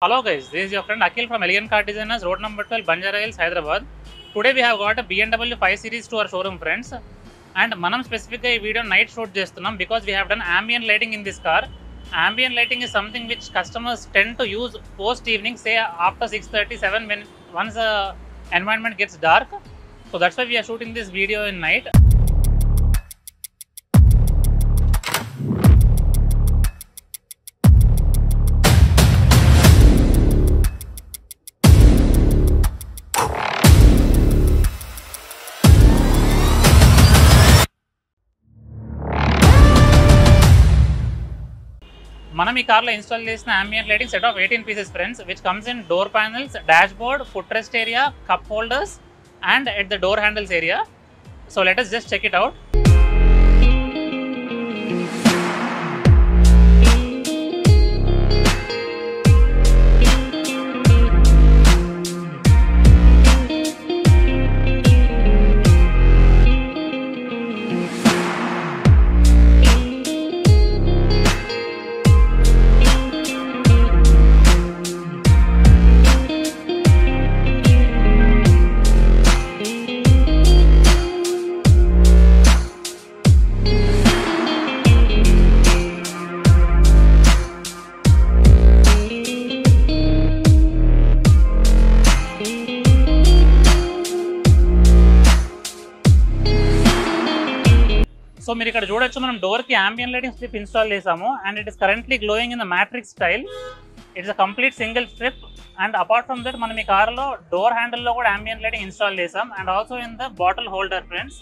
Hello guys, this is your friend Akhil from Elegant Car Designers, road number 12, Banjara Hills, Hyderabad. Today we have got a BMW 5 Series to our showroom, friends. And manam specifically ee video night shoot chestunnam because we have done ambient lighting in this car. Ambient lighting is something which customers tend to use post evening, say after 6:37 when once the environment gets dark. So that's why we are shooting this video in night. మనం ఈ కార్లో install చేసిన ambient lighting set of 18 pieces, friends, which comes in door panels, dashboard, footrest area, cup holders, and at the door handles area. So let us just check it out. So మీరు ఇక్కడ చూడొచ్చు, మనం డోర్కి ambient lighting strip install చేసాము and it is currently glowing in the matrix style. It's a complete single strip and apart from that మనం ఈ కార్లో door హ్యాండిల్లో కూడా ambient lighting ఇన్స్టాల్ చేసాం and also in the bottle holder, friends.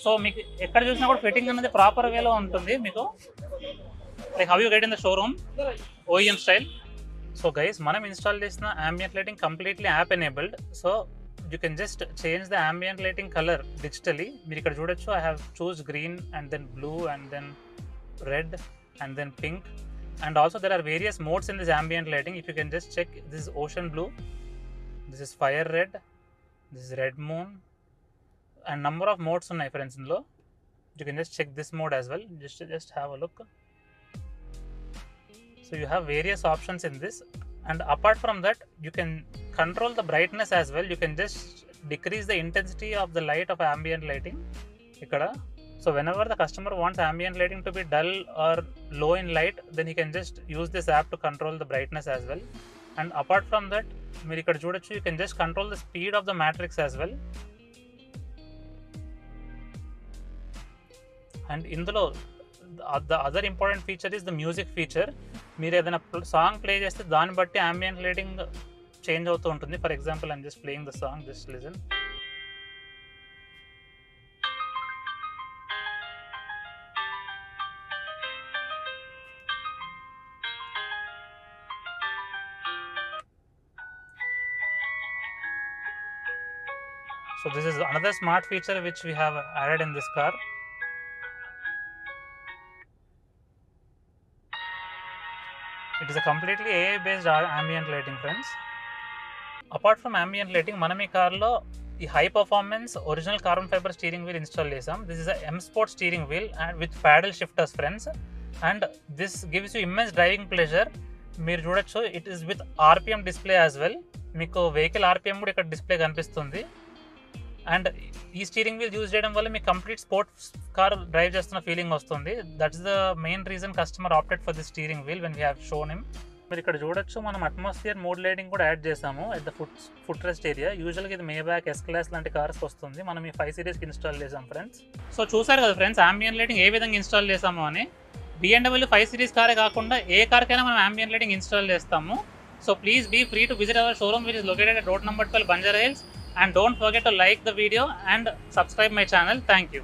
So మీకు ఎక్కడ చూసినా కూడా ఫిట్టింగ్ అనేది ప్రాపర్ వేలో ఉంటుంది మీకు, like how you get in the showroom OEM style. So guys, మనం ఇన్స్టాల్ చేసిన ambient lighting completely app enabled. So you can just change the ambient lighting color digitally. మీరు ఇక్కడ చూడొచ్చు, I have choose green and then blue and then red and then pink, and also there are various modes in this ambient lighting. If you can just check, this is ocean blue, this is fire red, this is red moon, and number of modes unnai friends inlo. You can just check this mode as well. Just have a look. So you have various options in this, and apart from that you can control the brightness as well. You can just decrease the intensity of the light of ambient lighting ikkada. So whenever the customer wants ambient lighting to be dull or low in light, then he can just use this app to control the brightness as well. And apart from that, meer ikkada chudochu, you can just control the speed of the matrix as well. And indulo the other important feature is the music feature. మీరు ఏదైనా song play చేస్తే దాన్ని బట్టి ambient lighting change అవుతూ ఉంటుంది. For example, I'm just playing the song, just listen. So this is another smart feature which we have added in this car. It is a completely AI based ambient lighting, friends. Apart from ambient lighting, మనం ఈ కార్లో ఈ high performance original carbon fibre steering wheel install చేసాం. This is M Sport steering wheel and with paddle shifters, friends, and this gives you immense driving pleasure. మీరు చూడొచ్చు, it is with RPM display as well. మీకు vehicle RPM కూడా ఇక్కడ display కనిపిస్తుంది. And ఈ steering wheel use చేయడం వల్ల మీకు కంప్లీట్ స్పోర్ట్స్ కార్ డ్రైవ్ చేస్తున్న ఫీలింగ్ వస్తుంది. That's the main reason customer opted for the steering wheel when we have shown him. మీరు ఇక్కడ చూడొచ్చు, మనం అట్మాస్ఫియర్ మోడ్ లైటింగ్ కూడా యాడ్ చేసాము at the foot rest area. యూజువల్గా ఇది మేబ్యాక్, S-Class లాంటి కార్స్కి వస్తుంది. మనం ఈ 5 Series ఇన్స్టాల్ చేసాం, ఫ్రెండ్స్. సో చూసారు కదా ఫ్రెండ్స్, ambient lighting ఏ విధంగా ఇన్స్టాల్ చేసాము అని. BMW 5 Series కారే కాకుండా ఏ కార్కైనా మనం ambient lighting ఇన్స్టాల్ చేస్తాము. So please be free to visit our showroom which is located at road number 12, Banjara Hills. And don't forget to like the video and subscribe my channel. Thank you.